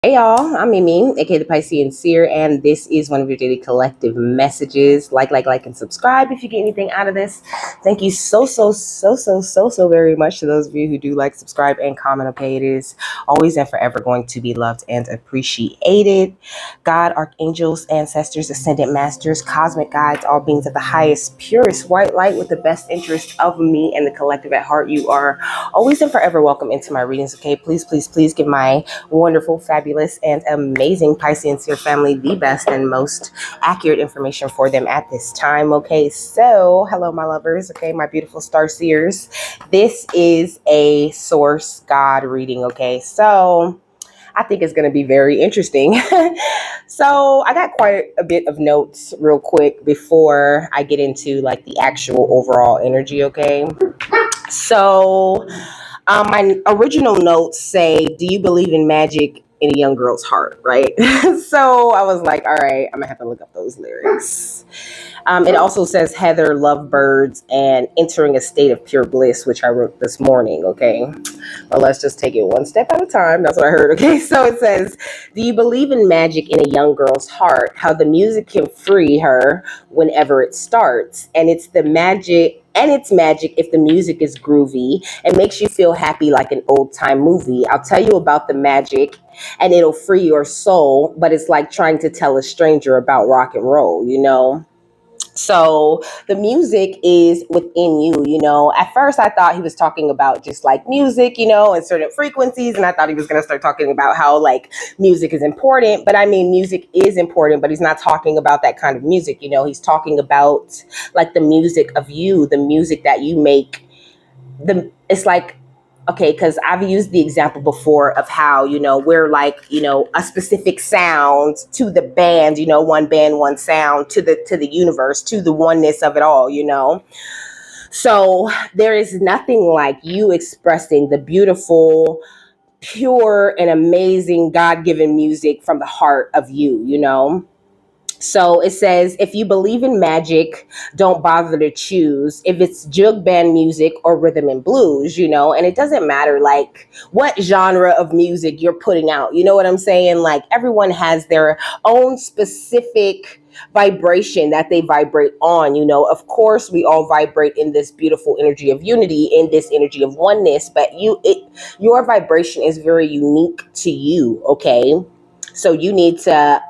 Hey y'all, I'm Mimi, aka the Piscean Seer, and this is one of your daily collective messages. Like, and subscribe if you get anything out of this. Thank you so very much to those of you who do like, subscribe, and comment. Okay, it is always and forever going to be loved and appreciated. God, archangels, ancestors, ascended masters, cosmic guides, all beings of the highest, purest white light with the best interest of me and the collective at heart. You are always and forever welcome into my readings. Okay, please give my wonderful, fabulous, and amazing Piscean Seer family the best and most accurate information for them at this time. Okay, so hello, my lovers. Okay, my beautiful star seers. This is a source God reading. Okay, so I think it's going to be very interesting. So I got quite a bit of notes real quick before I get into like the actual overall energy. Okay, so my original notes say, do you believe in magic in a young girl's heart, right? So I was like, all right, I'm gonna have to look up those lyrics. It also says Heather, lovebirds, and entering a state of pure bliss, which I wrote this morning, okay? Well, let's just take it one step at a time. That's what I heard, okay? So it says, do you believe in magic in a young girl's heart? How the music can free her whenever it starts. And it's magic if the music is groovy and makes you feel happy like an old time movie. I'll tell you about the magic and it'll free your soul, but it's like trying to tell a stranger about rock and roll, you know? So the music is within you, you know. At first I thought he was talking about just like music, you know, and certain frequencies. And I thought he was going to start talking about how like music is important. But I mean, music is important, but he's not talking about that kind of music, you know. He's talking about like the music of you, the music that you make. It's like, okay, because I've used the example before of how, you know, we're like, you know, a specific sound to the band, you know, one band, one sound to the universe, to the oneness of it all, you know. So there is nothing like you expressing the beautiful, pure, and amazing God-given music from the heart of you, you know. So it says, if you believe in magic, don't bother to choose if it's jug band music or rhythm and blues, you know, and it doesn't matter like what genre of music you're putting out. You know what I'm saying? Like everyone has their own specific vibration that they vibrate on, you know. Of course, we all vibrate in this beautiful energy of unity, in this energy of oneness, but your vibration is very unique to you, okay? So you need to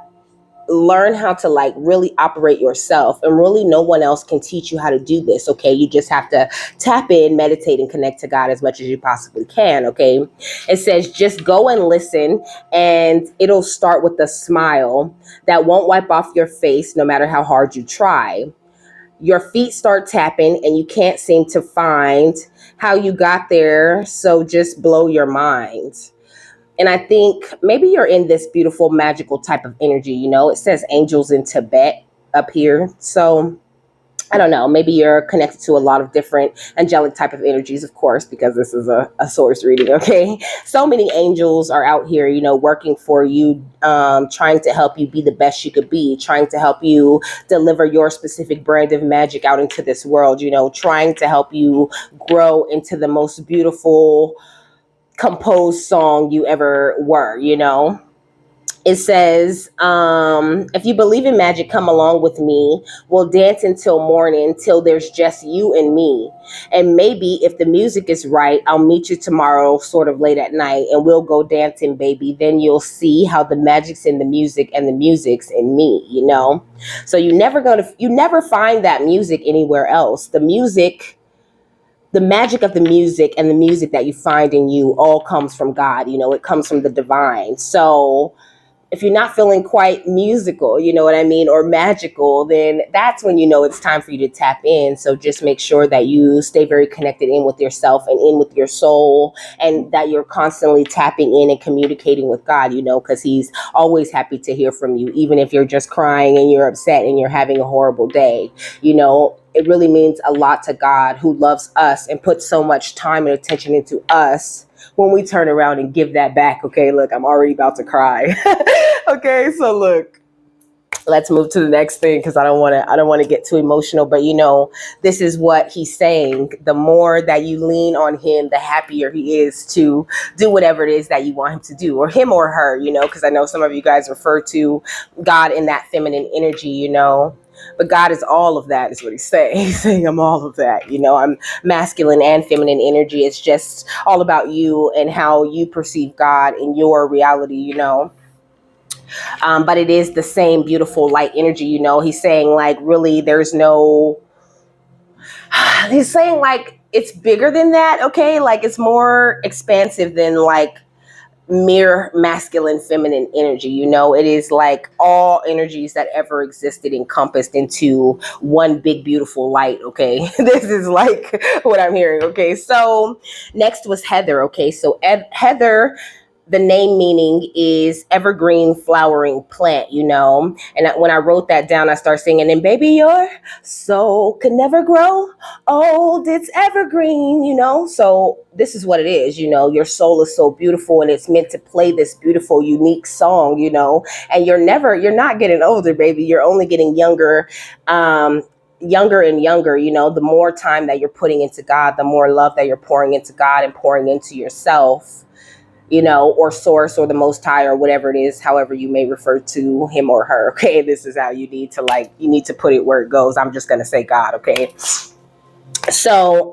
learn how to like really operate yourself, and really no one else can teach you how to do this, okay? You just have to tap in, meditate, and connect to God as much as you possibly can, okay? It says just go and listen, and it'll start with a smile that won't wipe off your face no matter how hard you try. Your feet start tapping and you can't seem to find how you got there, so just blow your mind. And I think maybe you're in this beautiful, magical type of energy, you know. It says angels in Tibet up here. So I don't know, maybe you're connected to a lot of different angelic type of energies, of course, because this is a source reading, okay? So many angels are out here, you know, working for you, trying to help you be the best you could be, trying to help you deliver your specific brand of magic out into this world, you know, trying to help you grow into the most beautiful composed song you ever were, you know. It says, if you believe in magic, come along with me. We'll dance until morning, till there's just you and me. And maybe if the music is right, I'll meet you tomorrow sort of late at night, and we'll go dancing, baby. Then you'll see how the magic's in the music and the music's in me, you know. So you never find that music anywhere else. The magic of the music and the music that you find in you all comes from God, you know, it comes from the divine. So if you're not feeling quite musical, you know what I mean, or magical, then that's when you know it's time for you to tap in. So just make sure that you stay very connected in with yourself and in with your soul, and that you're constantly tapping in and communicating with God, you know, because he's always happy to hear from you, even if you're just crying and you're upset and you're having a horrible day, you know. It really means a lot to God, who loves us and puts so much time and attention into us, when we turn around and give that back. Okay, look, I'm already about to cry. Okay, so look, Let's move to the next thing because I don't want to get too emotional, but this is what he's saying. The more that you lean on him, the happier he is to do whatever it is that you want him to do, or him or her, because I know some of you guys refer to God in that feminine energy, but God is all of that, is what he's saying. He's saying, I'm all of that. I'm masculine and feminine energy. It's just all about you and how you perceive God in your reality. But it is the same beautiful light energy. He's saying, like, really, there's no, he's saying, like, it's bigger than that. Okay. Like, it's more expansive than, like, mere masculine feminine energy. It is like all energies that ever existed encompassed into one big beautiful light. Okay. This is like what I'm hearing. Okay. So next was Heather. Okay. So Heather, the name meaning is evergreen flowering plant, and when I wrote that down, I started singing, and baby, your soul could never grow old, it's evergreen. So this is what it is. Your soul is so beautiful, and it's meant to play this beautiful, unique song, and you're not getting older, baby. You're only getting younger. Younger and younger. The more time that you're putting into God, the more love that you're pouring into God and pouring into yourself, or source, or the most high, or whatever it is, however you may refer to him or her. Okay. This is how you need to put it where it goes. I'm just going to say God. Okay. So,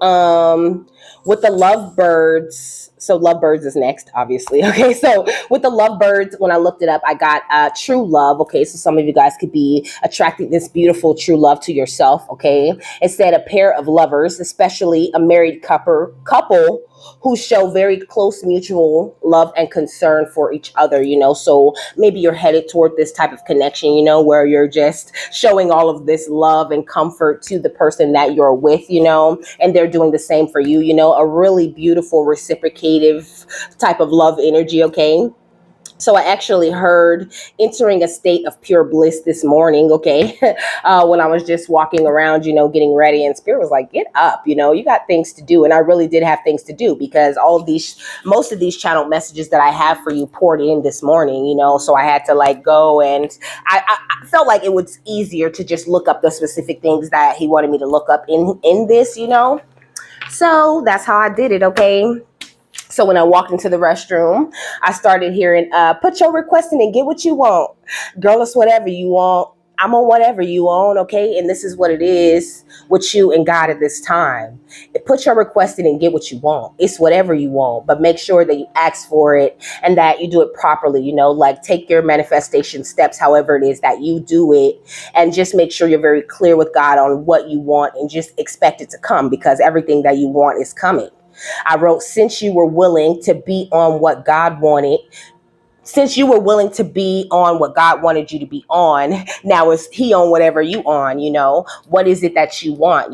with the lovebirds, so lovebirds is next, obviously. Okay. So with the lovebirds, when I looked it up, I got true love. Okay. So some of you guys could be attracting this beautiful true love to yourself. Okay. It said a pair of lovers, especially a married couple who show very close mutual love and concern for each other. So maybe you're headed toward this type of connection, where you're just showing all of this love and comfort to the person that you're with, and they're doing the same for you, a really beautiful reciprocative type of love energy. Okay. So I actually heard entering a state of pure bliss this morning, okay, when I was just walking around, getting ready, and Spirit was like, get up, you got things to do. And I really did have things to do, because most of these channel messages that I have for you poured in this morning, so I had to go, and I felt like it was easier to just look up the specific things that he wanted me to look up in this, So that's how I did it, okay. So when I walked into the restroom, I started hearing, put your request in and get what you want. Girl, it's whatever you want. I'm on whatever you want, okay? And this is what it is with you and God at this time. Put your request in and get what you want. It's whatever you want, but make sure that you ask for it and that you do it properly, take your manifestation steps, however it is that you do it, and just make sure you're very clear with God on what you want, and just expect it to come, because everything that you want is coming. I wrote, since you were willing to be on what God wanted, since you were willing to be on what God wanted you to be on, now is he on whatever you on, what is it that you want,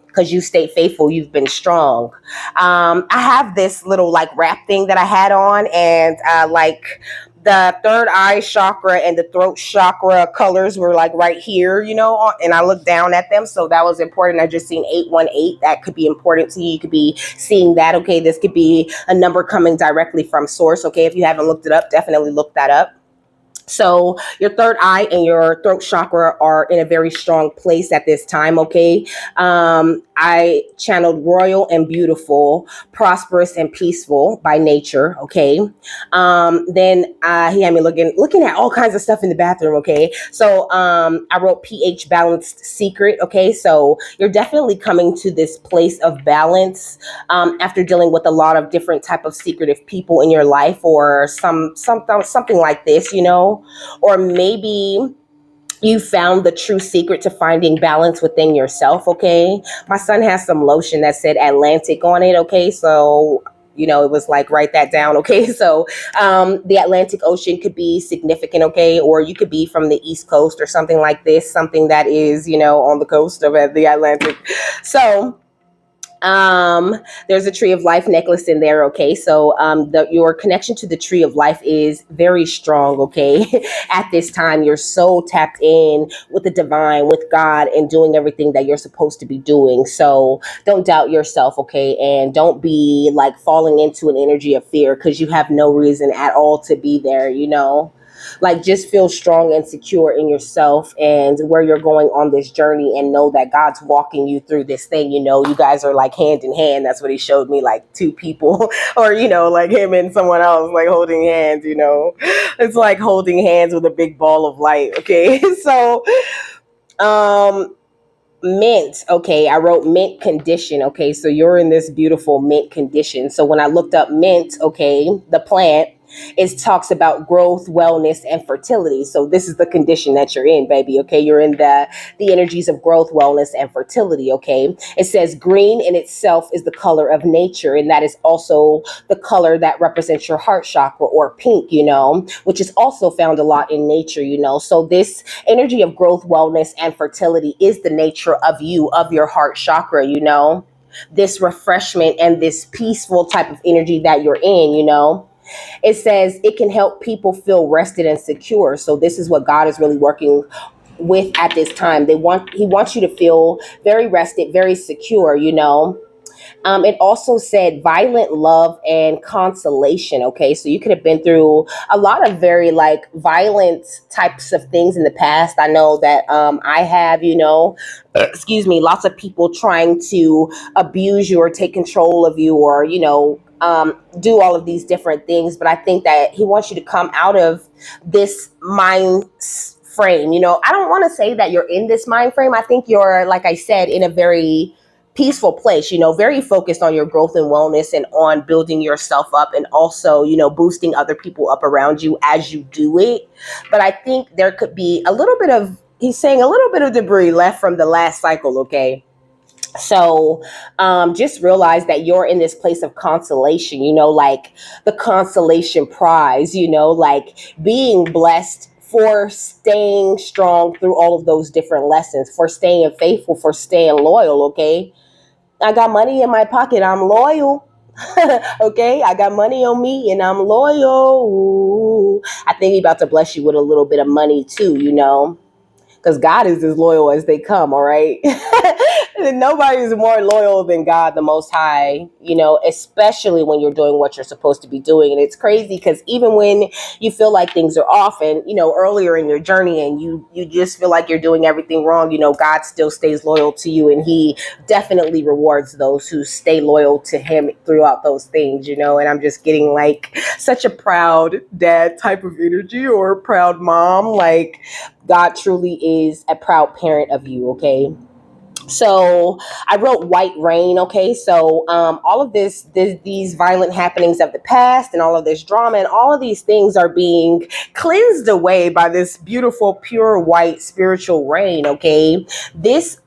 because you stayed faithful, you've been strong. I have this little wrap thing that I had on, and the third eye chakra and the throat chakra colors were right here, and I looked down at them. So that was important. I just seen 818. That could be important to you. You could be seeing that. Okay. This could be a number coming directly from source. Okay. If you haven't looked it up, definitely look that up. So your third eye and your throat chakra are in a very strong place at this time. Okay. I channeled royal and beautiful, prosperous and peaceful by nature. Okay. Then he had me looking at all kinds of stuff in the bathroom. Okay. So I wrote pH balanced secret. Okay. So you're definitely coming to this place of balance after dealing with a lot of different type of secretive people in your life, or something like this, or maybe you found the true secret to finding balance within yourself. Okay. My son has some lotion that said Atlantic on it. Okay. So, it was write that down. Okay. So, the Atlantic Ocean could be significant. Okay. Or you could be from the East Coast or something like this, something that is, on the coast of the Atlantic. So, there's a tree of life necklace in there. Okay. So, your connection to the tree of life is very strong. Okay. At this time, you're so tapped in with the divine, with God, and doing everything that you're supposed to be doing. So don't doubt yourself. Okay. And don't be falling into an energy of fear, because you have no reason at all to be there, Like, just feel strong and secure in yourself and where you're going on this journey, and know that God's walking you through this thing. You guys are like hand in hand. That's what he showed me, like two people or, like him and someone else, like holding hands. It's like holding hands with a big ball of light. Okay. So, um, mint. Okay, I wrote mint condition. Okay, so you're in this beautiful mint condition. So when I looked up mint, okay, the plant, it talks about growth, wellness, and fertility. So this is the condition that you're in, baby. Okay, you're in the energies of growth, wellness, and fertility. Okay, it says green in itself is the color of nature, and that is also the color that represents your heart chakra, or pink, which is also found a lot in nature. So this energy of growth, wellness, and fertility is the nature of you, of your heart chakra. This refreshment and this peaceful type of energy that you're in. It says it can help people feel rested and secure. So this is what God is really working with at this time. He wants you to feel very rested, very secure. It also said violent love and consolation. Okay, so you could have been through a lot of very like violent types of things in the past. I know that I have, excuse me, lots of people trying to abuse you or take control of you, or do all of these different things. But I think that he wants you to come out of this mind frame. I don't want to say that you're in this mind frame. I think you're, like I said, in a very peaceful place, very focused on your growth and wellness and on building yourself up, and also, boosting other people up around you as you do it. But I think there could be a little bit of, he's saying, a little bit of debris left from the last cycle. Okay. So just realize that you're in this place of consolation, like the consolation prize, like being blessed for staying strong through all of those different lessons, for staying faithful, for staying loyal. Okay. I got money in my pocket. I'm loyal. Okay. I got money on me and I'm loyal. Ooh. I think he's about to bless you with a little bit of money too, because God is as loyal as they come, all right? Nobody is more loyal than God, the Most High, especially when you're doing what you're supposed to be doing. And it's crazy because even when you feel like things are off and, earlier in your journey and you just feel like you're doing everything wrong, God still stays loyal to you. And he definitely rewards those who stay loyal to him throughout those things, and I'm just getting like such a proud dad type of energy, or a proud mom. Like, God truly is a proud parent of you. Okay. So I wrote white rain. Okay. So all of these violent happenings of the past and all of this drama and all of these things are being cleansed away by this beautiful, pure white spiritual rain. Okay. This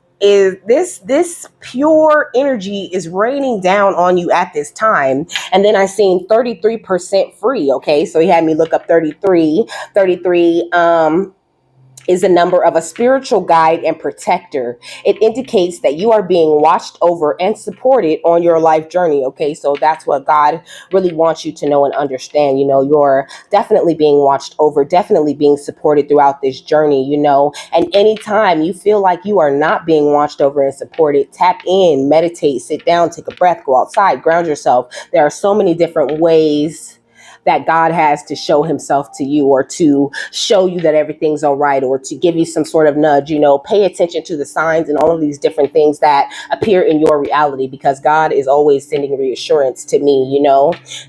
pure energy is raining down on you at this time. And then I seen 33% free. Okay. So he had me look up 33 is a number of a spiritual guide and protector. It indicates that you are being watched over and supported on your life journey. Okay, so that's what God really wants you to know and understand. You're definitely being watched over, definitely being supported throughout this journey, and anytime you feel like you are not being watched over and supported, tap in, meditate, sit down, take a breath, go outside, ground yourself. There are so many different ways that God has to show himself to you, or to show you that everything's all right, or to give you some sort of nudge. Pay attention to the signs and all of these different things that appear in your reality, because God is always sending reassurance to me,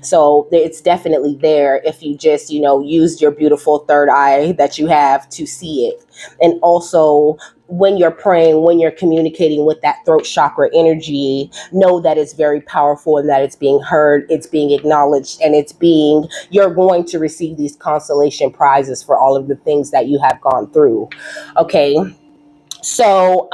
so it's definitely there if you just, use your beautiful third eye that you have to see it. And also, when you're praying, when you're communicating with that throat chakra energy, know that it's very powerful and that it's being heard, it's being acknowledged, and you're going to receive these consolation prizes for all of the things that you have gone through. Okay. So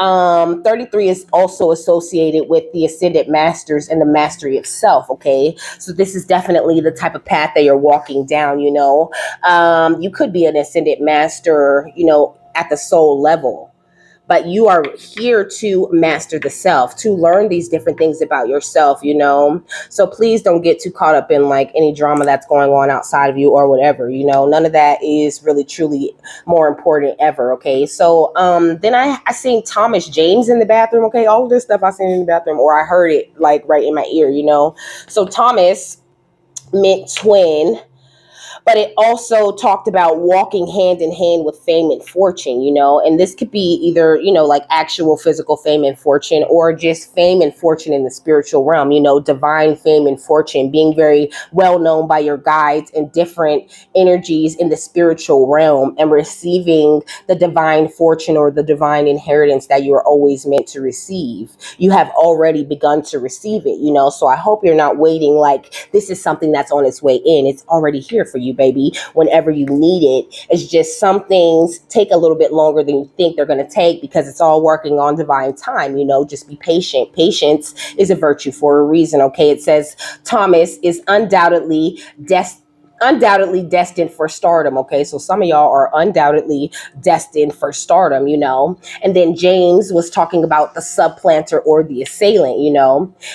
33 is also associated with the ascended masters and the mastery of self. Okay. So this is definitely the type of path that you're walking down. You could be an ascended master, at the soul level. But you are here to master the self, to learn these different things about yourself, So please don't get too caught up in like any drama that's going on outside of you or whatever, None of that is really truly more important ever. Okay. So then I seen Thomas James in the bathroom. Okay. All of this stuff I seen in the bathroom, or I heard it like right in my ear, So Thomas meant twin. but it also talked about walking hand in hand with fame and fortune, and this could be either, like actual physical fame and fortune, or just fame and fortune in the spiritual realm, divine fame and fortune, being very well known by your guides and different energies in the spiritual realm, and receiving the divine fortune or the divine inheritance that you are always meant to receive. You have already begun to receive it, so I hope you're not waiting like this is something that's on its way in. It's already here for you, baby, whenever you need it. It's just some things take a little bit longer than you think they're going to take, because it's all working on divine time. Just be patient. Patience is a virtue for a reason. Okay, it says Thomas is undoubtedly destined for stardom. Okay, so some of y'all are undoubtedly destined for stardom, and then James was talking about the supplanter or the assailant,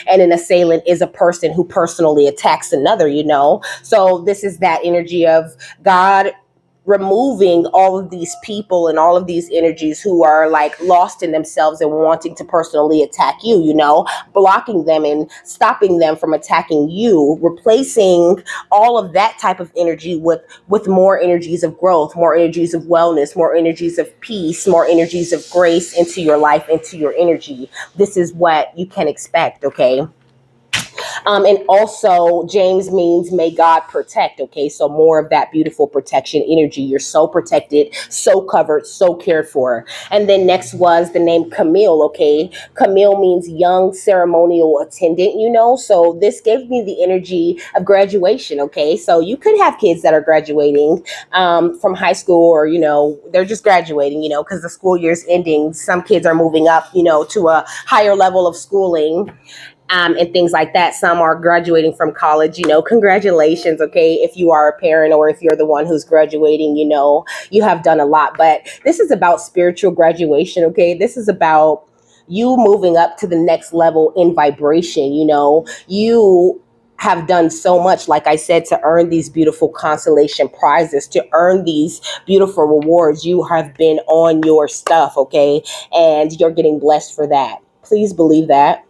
and an assailant is a person who personally attacks another, so this is that energy of God removing all of these people and all of these energies who are like lost in themselves and wanting to personally attack you, blocking them and stopping them from attacking you, replacing all of that type of energy with more energies of growth, more energies of wellness, more energies of peace, more energies of grace into your life, into your energy. This is what you can expect, okay? And also, James means may God protect. Okay, so more of that beautiful protection energy. You're so protected, so covered, so cared for. And then next was the name Camille. Okay, Camille means young ceremonial attendant, so this gave me the energy of graduation. Okay, so you could have kids that are graduating from high school, or, they're just graduating, because the school year's ending. Some kids are moving up, to a higher level of schooling. And things like that. Some are graduating from college, congratulations, okay? If you are a parent, or if you're the one who's graduating, you have done a lot. But this is about spiritual graduation, okay? This is about you moving up to the next level in vibration, You have done so much, like I said, to earn these beautiful consolation prizes, to earn these beautiful rewards. You have been on your stuff, okay? And you're getting blessed for that. Please believe that.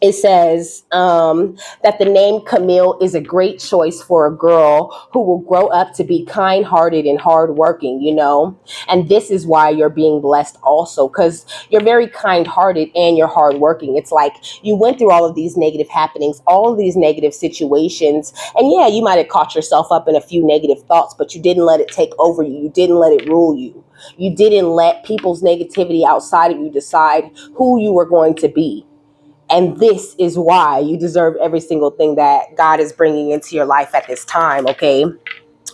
It says that the name Camille is a great choice for a girl who will grow up to be kind-hearted and hardworking, and this is why you're being blessed also, because you're very kind-hearted and you're hardworking. It's like you went through all of these negative happenings, all of these negative situations, and yeah, you might have caught yourself up in a few negative thoughts, but you didn't let it take over you. You didn't let it rule you. You didn't let people's negativity outside of you decide who you were going to be. And this is why you deserve every single thing that God is bringing into your life at this time, okay?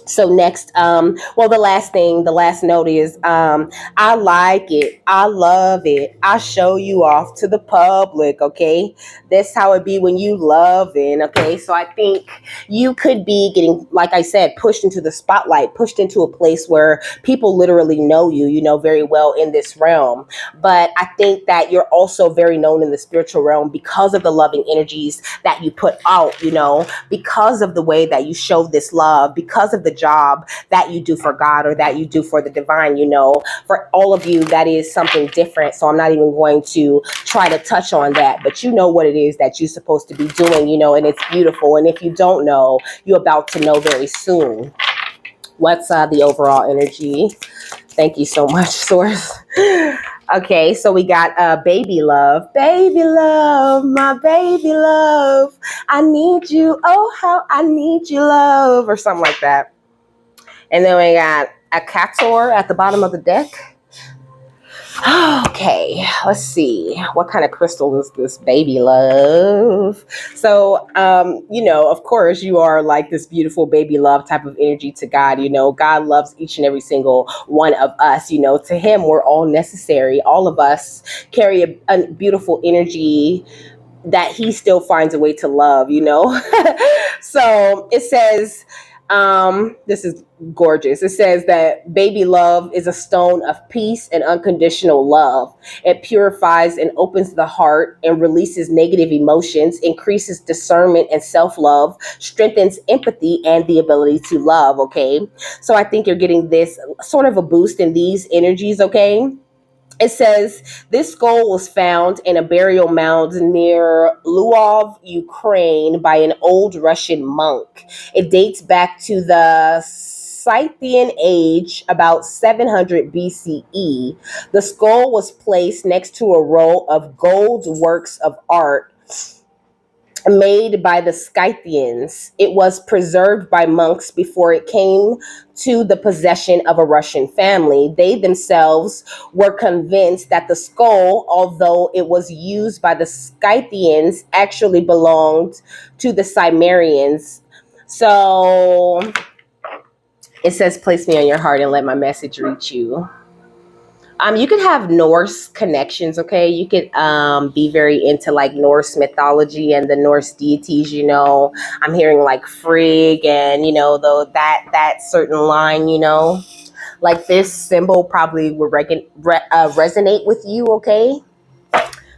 So next, the last note is, I like it. I love it. I show you off to the public, okay? That's how it be when you loving, okay? So I think you could be getting, like I said, pushed into the spotlight, pushed into a place where people literally know you, very well in this realm. But I think that you're also very known in the spiritual realm because of the loving energies that you put out, because of the way that you show this love, because of the job that you do for God or that you do for the divine, for all of you, that is something different. So I'm not even going to try to touch on that, but you know what it is that you're supposed to be doing, and it's beautiful. And if you don't know, you're about to know very soon. What's the overall energy? Thank you so much, Source. Okay, so we got baby love, my baby love. I need you. Oh, how I need you, love, or something like that. And then we got a Cator at the bottom of the deck. Okay, let's see. What kind of crystal is this, baby love? So, of course, you are like this beautiful baby love type of energy to God. God loves each and every single one of us. To him, we're all necessary. All of us carry a beautiful energy that he still finds a way to love, So it says, this is gorgeous. It says that baby love is a stone of peace and unconditional love. It purifies and opens the heart and releases negative emotions, increases discernment and self-love, strengthens empathy and the ability to love, okay? So I think you're getting this sort of a boost in these energies, okay? It says this skull was found in a burial mound near Lwów, Ukraine, by an old Russian monk. It dates back to the Scythian age, about 700 BCE. The skull was placed next to a row of gold works of art made by the Scythians. It was preserved by monks before it came to the possession of a Russian family. They themselves were convinced that the skull, although it was used by the Scythians, actually belonged to the Cimmerians. So it says, place me on your heart and let my message reach you. You could have Norse connections, okay? You could be very into like Norse mythology and the Norse deities, you know. I'm hearing like Frigg and, you know, though that certain line, you know. Like this symbol probably would resonate with you, okay?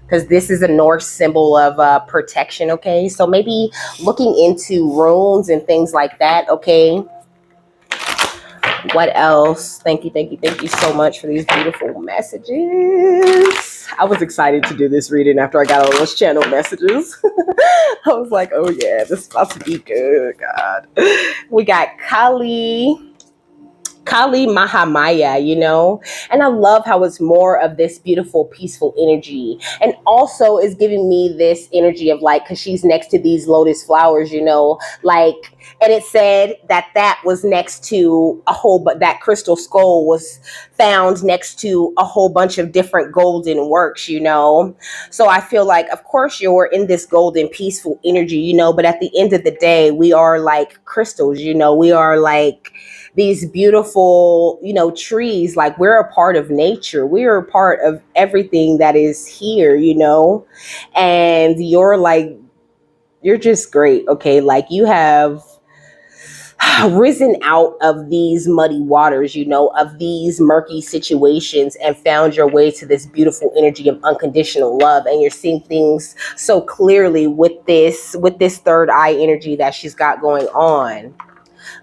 Because this is a Norse symbol of protection, okay? So maybe looking into runes and things like that, okay? What else? Thank you so much for these beautiful messages. I was excited to do this reading after I got all those channel messages. I was like, oh yeah, this is about to be good. God. We got Kali Mahamaya, you know, and I love how it's more of this beautiful, peaceful energy. And also is giving me this energy of like, because she's next to these lotus flowers, you know, like, and it said that was next to a whole, but that crystal skull was found next to a whole bunch of different golden works, you know. So I feel like, of course, you're in this golden, peaceful energy, you know, but at the end of the day, we are like crystals, you know, we are like these beautiful, you know, trees. Like we're a part of nature. We're a part of everything that is here, you know, and you're just great. Okay. Like you have risen out of these muddy waters, you know, of these murky situations and found your way to this beautiful energy of unconditional love. And you're seeing things so clearly with this third eye energy that she's got going on.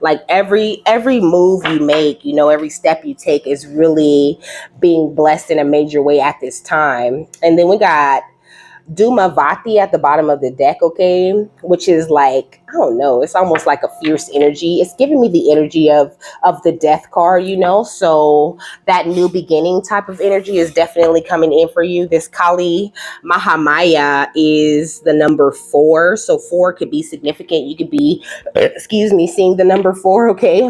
Like every move you make, you know, every step you take is really being blessed in a major way at this time. And then we got Dumavati at the bottom of the deck, okay, which is like, I don't know, it's almost like a fierce energy. It's giving me the energy of the death card, you know, so that new beginning type of energy is definitely coming in for you. This Kali Mahamaya is the number 4, so 4 could be significant. You could be, seeing the number 4, okay.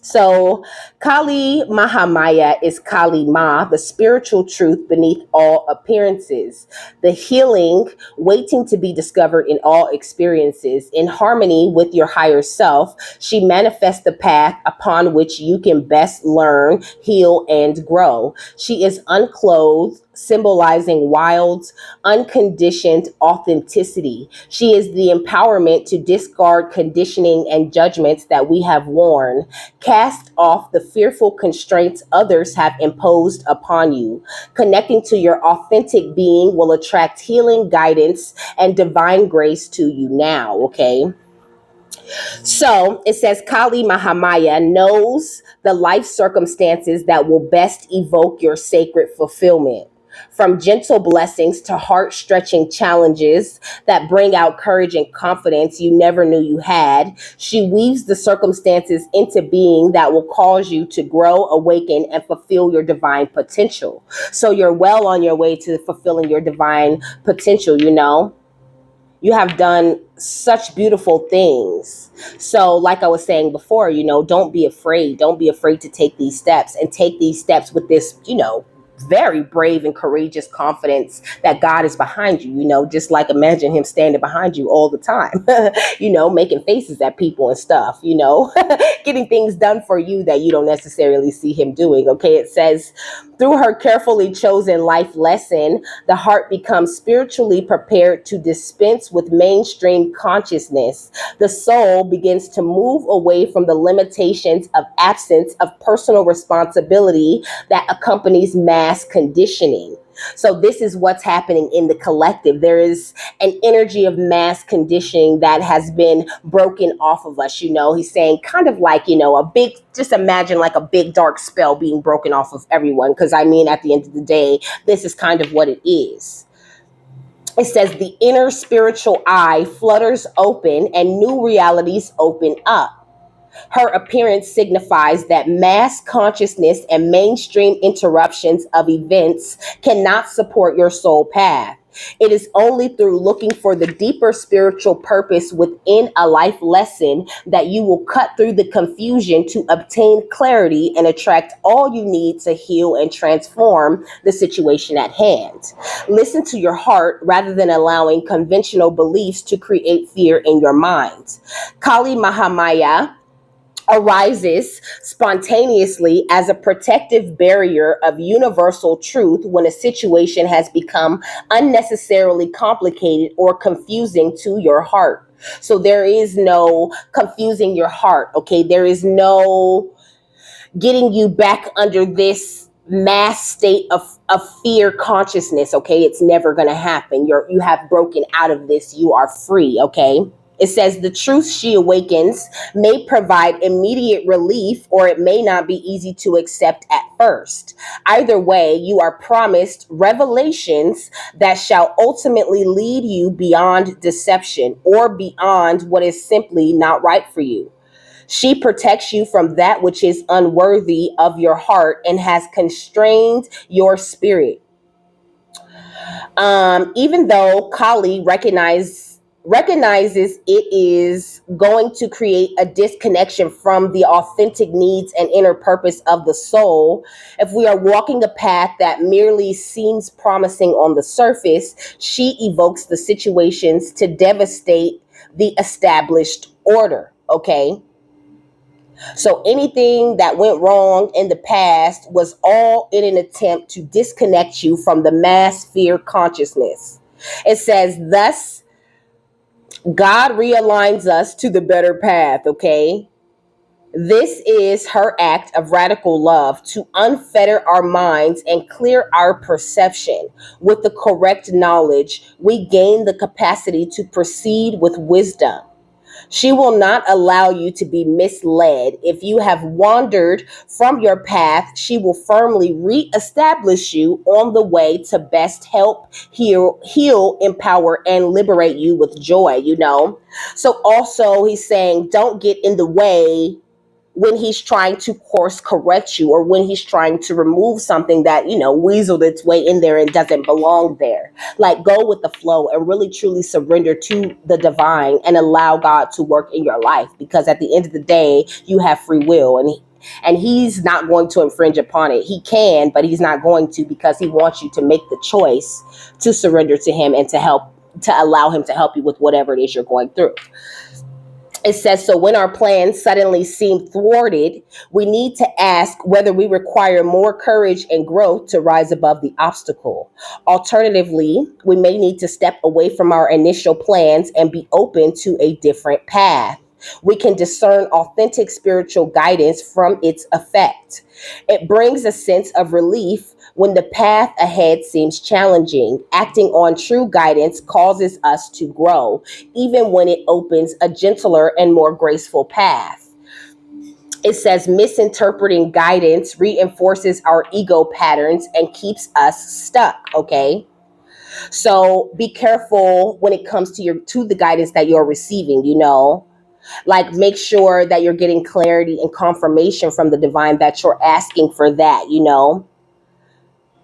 So Kali Mahamaya is Kali Ma, the spiritual truth beneath all appearances, the healing waiting to be discovered in all experiences. In harmony with your higher self, she manifests the path upon which you can best learn, heal, and grow. She is unclothed, symbolizing wild, unconditioned authenticity. She is the empowerment to discard conditioning and judgments that we have worn. Cast off the fearful constraints others have imposed upon you. Connecting to your authentic being will attract healing, guidance, and divine grace to you now, okay? So it says Kali Mahamaya knows the life circumstances that will best evoke your sacred fulfillment. From gentle blessings to heart-stretching challenges that bring out courage and confidence you never knew you had, she weaves the circumstances into being that will cause you to grow, awaken, and fulfill your divine potential. So you're well on your way to fulfilling your divine potential, you know. You have done such beautiful things. So like I was saying before, you know, don't be afraid. Don't be afraid to take these steps, and take these steps with this, you know, very brave and courageous confidence that God is behind you, you know, just like imagine him standing behind you all the time, you know, making faces at people and stuff, you know, getting things done for you that you don't necessarily see him doing. Okay. It says, through her carefully chosen life lesson, the heart becomes spiritually prepared to dispense with mainstream consciousness. The soul begins to move away from the limitations of absence of personal responsibility that accompanies mass conditioning. So this is what's happening in the collective. There is an energy of mass conditioning that has been broken off of us. He's saying kind of like, a big, just imagine like a big dark spell being broken off of everyone. Because I mean, at the end of the day, this is kind of what it is. It says the inner spiritual eye flutters open and new realities open up. Her appearance signifies that mass consciousness and mainstream interruptions of events cannot support your soul path. It is only through looking for the deeper spiritual purpose within a life lesson that you will cut through the confusion to obtain clarity and attract all you need to heal and transform the situation at hand. Listen to your heart rather than allowing conventional beliefs to create fear in your mind. Kali Mahamaya arises spontaneously as a protective barrier of universal truth when a situation has become unnecessarily complicated or confusing to your heart. So there is no confusing your heart, okay? There is no getting you back under this mass state of fear consciousness, okay? It's never going to happen. You have broken out of this. You are free, okay? It says the truth she awakens may provide immediate relief, or it may not be easy to accept at first. Either way, you are promised revelations that shall ultimately lead you beyond deception or beyond what is simply not right for you. She protects you from that which is unworthy of your heart and has constrained your spirit. Even though Kali recognizes it is going to create a disconnection from the authentic needs and inner purpose of the soul, if we are walking a path that merely seems promising on the surface, she evokes the situations to devastate the established order, okay? So anything that went wrong in the past was all in an attempt to disconnect you from the mass fear consciousness. It says, thus, God realigns us to the better path, okay? This is her act of radical love to unfetter our minds and clear our perception. With the correct knowledge, we gain the capacity to proceed with wisdom. She will not allow you to be misled. If you have wandered from your path, she will firmly reestablish you on the way to best help, heal, empower, and liberate you with joy. So also he's saying, don't get in the way when he's trying to course correct you, or when he's trying to remove something that, weaseled its way in there and doesn't belong there. Like, go with the flow and really truly surrender to the divine and allow God to work in your life, because at the end of the day, you have free will, and he's not going to infringe upon it. He can, but he's not going to, because he wants you to make the choice to surrender to him and to allow him to help you with whatever it is you're going through. It says, so when our plans suddenly seem thwarted, we need to ask whether we require more courage and growth to rise above the obstacle. Alternatively, we may need to step away from our initial plans and be open to a different path. We can discern authentic spiritual guidance from its effect. It brings a sense of relief when the path ahead seems challenging. Acting on true guidance causes us to grow, even when it opens a gentler and more graceful path. It says misinterpreting guidance reinforces our ego patterns and keeps us stuck, okay? So be careful when it comes to the guidance that you're receiving, Like, make sure that you're getting clarity and confirmation from the divine that you're asking for that,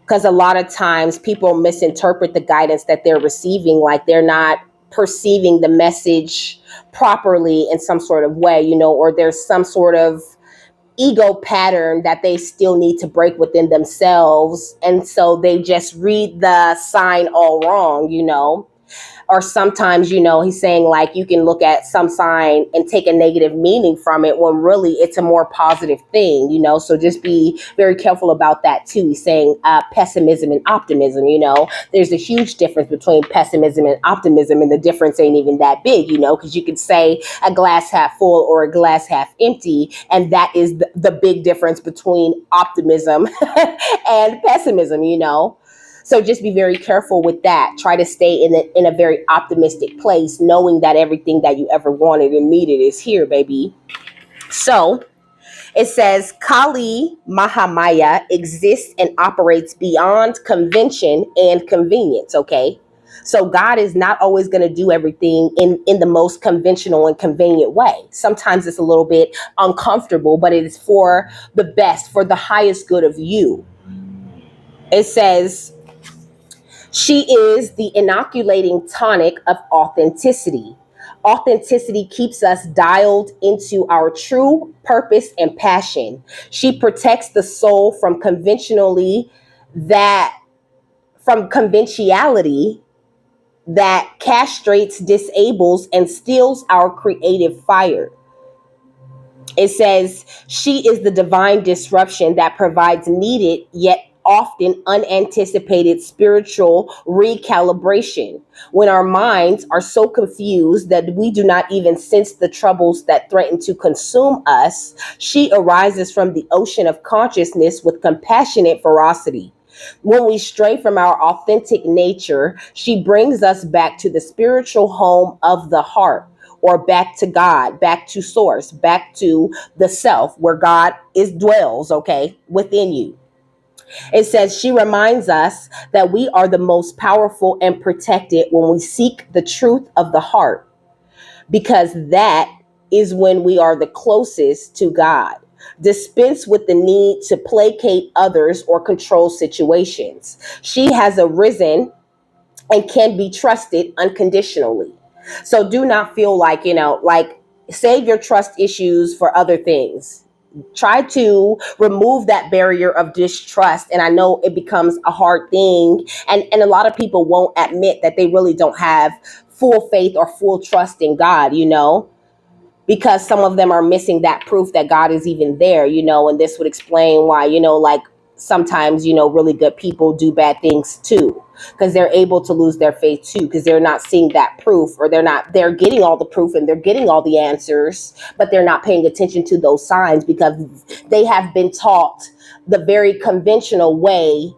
Because a lot of times people misinterpret the guidance that they're receiving, like they're not perceiving the message properly in some sort of way, or there's some sort of ego pattern that they still need to break within themselves. And so they just read the sign all wrong, Or sometimes, he's saying like you can look at some sign and take a negative meaning from it when really it's a more positive thing, So just be very careful about that too. He's saying pessimism and optimism, There's a huge difference between pessimism and optimism, and the difference ain't even that big, because you could say a glass half full or a glass half empty, and that is the big difference between optimism and pessimism, So just be very careful with that. Try to stay in a very optimistic place, knowing that everything that you ever wanted and needed is here, baby. So it says Kali Mahamaya exists and operates beyond convention and convenience. Okay. So God is not always going to do everything in the most conventional and convenient way. Sometimes it's a little bit uncomfortable, but it is for the best, for the highest good of you. It says she is the inoculating tonic of authenticity. Authenticity keeps us dialed into our true purpose and passion. She protects the soul from conventionality that castrates, disables, and steals our creative fire. It says she is the divine disruption that provides needed yet often unanticipated spiritual recalibration. When our minds are so confused that we do not even sense the troubles that threaten to consume us, she arises from the ocean of consciousness with compassionate ferocity. When we stray from our authentic nature, she brings us back to the spiritual home of the heart, or back to God, back to source, back to the self where God dwells, okay, within you. It says she reminds us that we are the most powerful and protected when we seek the truth of the heart, because that is when we are the closest to God. Dispense with the need to placate others or control situations. She has arisen and can be trusted unconditionally. So do not feel like, like save your trust issues for other things. Try to remove that barrier of distrust. And I know it becomes a hard thing. And a lot of people won't admit that they really don't have full faith or full trust in God, because some of them are missing that proof that God is even there, and this would explain why, like sometimes, really good people do bad things too, because they're able to lose their faith too, because they're not seeing that proof, or they're getting all the proof and they're getting all the answers, but they're not paying attention to those signs because they have been taught the very conventional way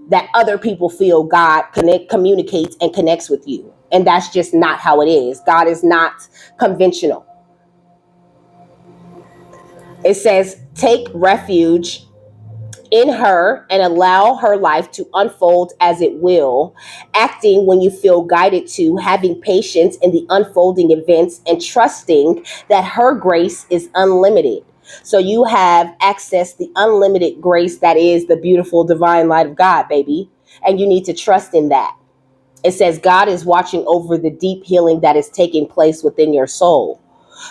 that other people feel God communicates and connects with you. And that's just not how it is. God is not conventional. It says, take refuge in her and allow her life to unfold as it will, acting when you feel guided to, having patience in the unfolding events, and trusting that her grace is unlimited. So you have access the unlimited grace that is the beautiful divine light of God, baby. And you need to trust in that. It says God is watching over the deep healing that is taking place within your soul.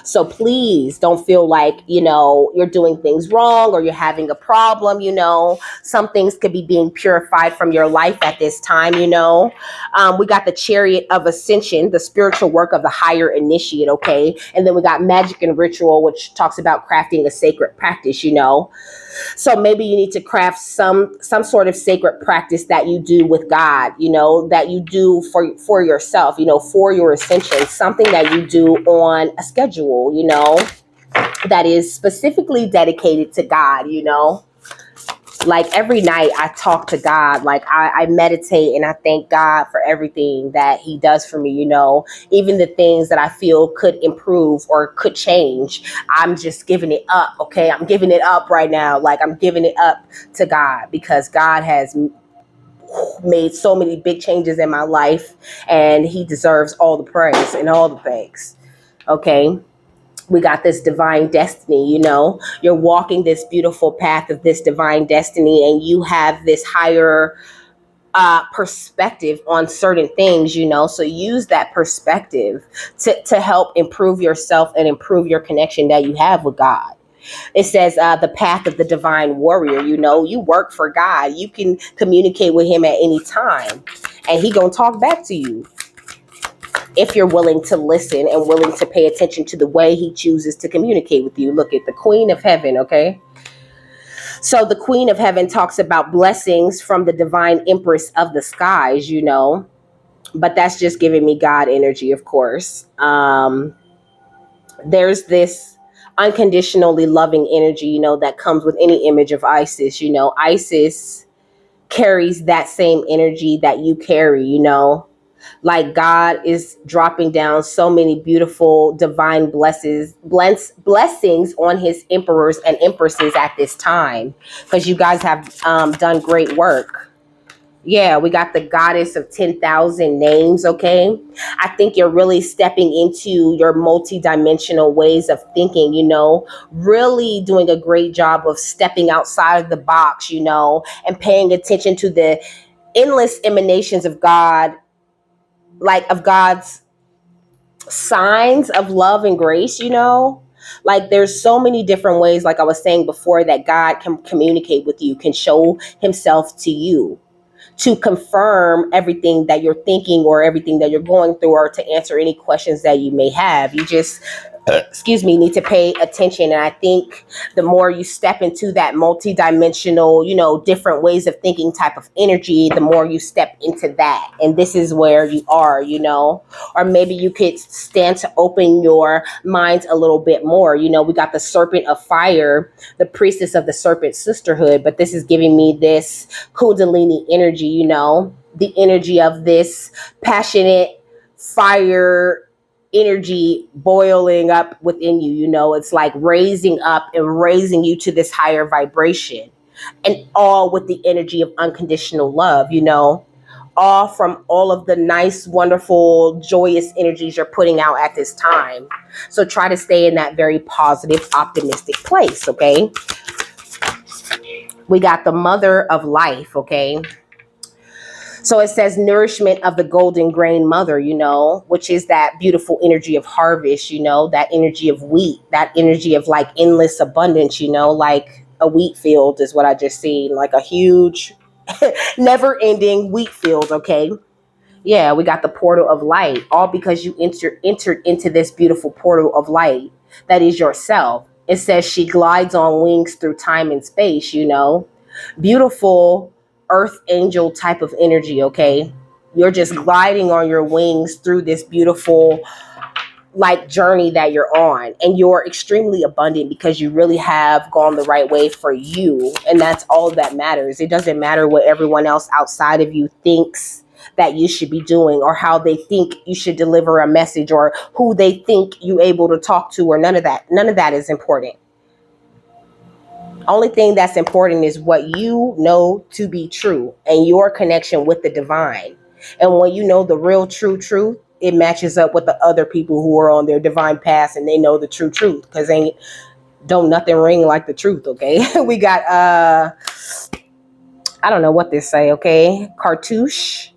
So please don't feel like, you're doing things wrong or you're having a problem. Some things could be being purified from your life at this time. We got the chariot of ascension, the spiritual work of the higher initiate. Okay. And then we got magic and ritual, which talks about crafting a sacred practice, So maybe you need to craft some sort of sacred practice that you do with God, that you do for yourself, for your ascension, something that you do on a schedule, that is specifically dedicated to God, Like every night I talk to God, like I meditate and I thank God for everything that he does for me, even the things that I feel could improve or could change. I'm just giving it up. Okay. I'm giving it up right now. Like I'm giving it up to God because God has made so many big changes in my life and he deserves all the praise and all the thanks. Okay. We got this divine destiny, you're walking this beautiful path of this divine destiny and you have this higher perspective on certain things, so use that perspective to help improve yourself and improve your connection that you have with God. It says the path of the divine warrior, you work for God. You can communicate with him at any time and he gonna talk back to you if you're willing to listen and willing to pay attention to the way he chooses to communicate with you. Look at the Queen of Heaven, okay? So the Queen of Heaven talks about blessings from the divine empress of the skies, but that's just giving me God energy, of course. There's this unconditionally loving energy, that comes with any image of Isis. Isis carries that same energy that you carry, you know. Like God is dropping down so many beautiful divine blessings on his emperors and empresses at this time, because you guys have done great work. Yeah, we got the goddess of 10,000 names, okay? I think you're really stepping into your multi-dimensional ways of thinking, you know, really doing a great job of stepping outside of the box, you know, and paying attention to the endless emanations of God, like of God's signs of love and grace, you know. Like there's so many different ways, like I was saying before, that God can communicate with you, can show himself to you, to confirm everything that you're thinking or everything that you're going through, or to answer any questions that you may have. You just excuse me, need to pay attention. And I think the more you step into that multi-dimensional, you know, different ways of thinking type of energy, the more you step into that. And this is where you are, you know. Or maybe you could stand to open your minds a little bit more. You know, we got the serpent of fire, the priestess of the serpent sisterhood, but this is giving me this kundalini energy, you know, the energy of this passionate fire energy boiling up within you. You know, it's like raising up and raising you to this higher vibration, and all with the energy of unconditional love, you know, all from all of the nice, wonderful, joyous energies you're putting out at this time. So try to stay in that very positive, optimistic place. Okay, we got the mother of life. Okay, so it says nourishment of the golden grain mother, you know, which is that beautiful energy of harvest, you know, that energy of wheat, that energy of like endless abundance, you know, like a wheat field is what I just seen, like a huge, never ending wheat field. Okay. Yeah, we got the portal of light, all because you entered into this beautiful portal of light that is yourself. It says she glides on wings through time and space, you know, beautiful earth angel type of energy. Okay, you're just gliding on your wings through this beautiful like journey that you're on, and you're extremely abundant because you really have gone the right way for you, and that's all that matters. It doesn't matter what everyone else outside of you thinks that you should be doing, or how they think you should deliver a message, or who they think you able to talk to, or none of that is important. Only thing that's important is what you know to be true and your connection with the divine. And when you know the real true truth, it matches up with the other people who are on their divine path and they know the true truth, because ain't don't nothing ring like the truth. Okay. We got I don't know what this say. Okay, cartouche.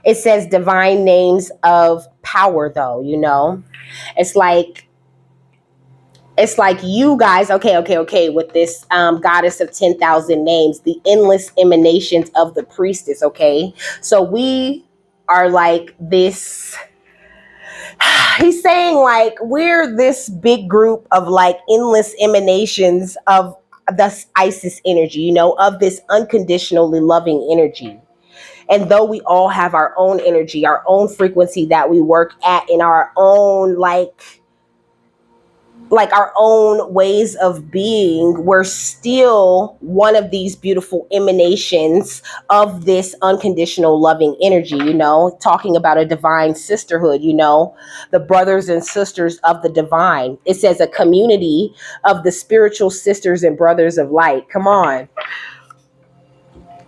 It says divine names of power, though, you know. It's like you guys, okay, with this goddess of 10,000 names, the endless emanations of the priestess. Okay, so we are like this. He's saying like we're this big group of like endless emanations of this Isis energy, you know, of this unconditionally loving energy. And though we all have our own energy, our own frequency that we work at in our own like our own ways of being, we're still one of these beautiful emanations of this unconditional loving energy, you know, talking about a divine sisterhood, you know, the brothers and sisters of the divine. It says a community of the spiritual sisters and brothers of light. Come on.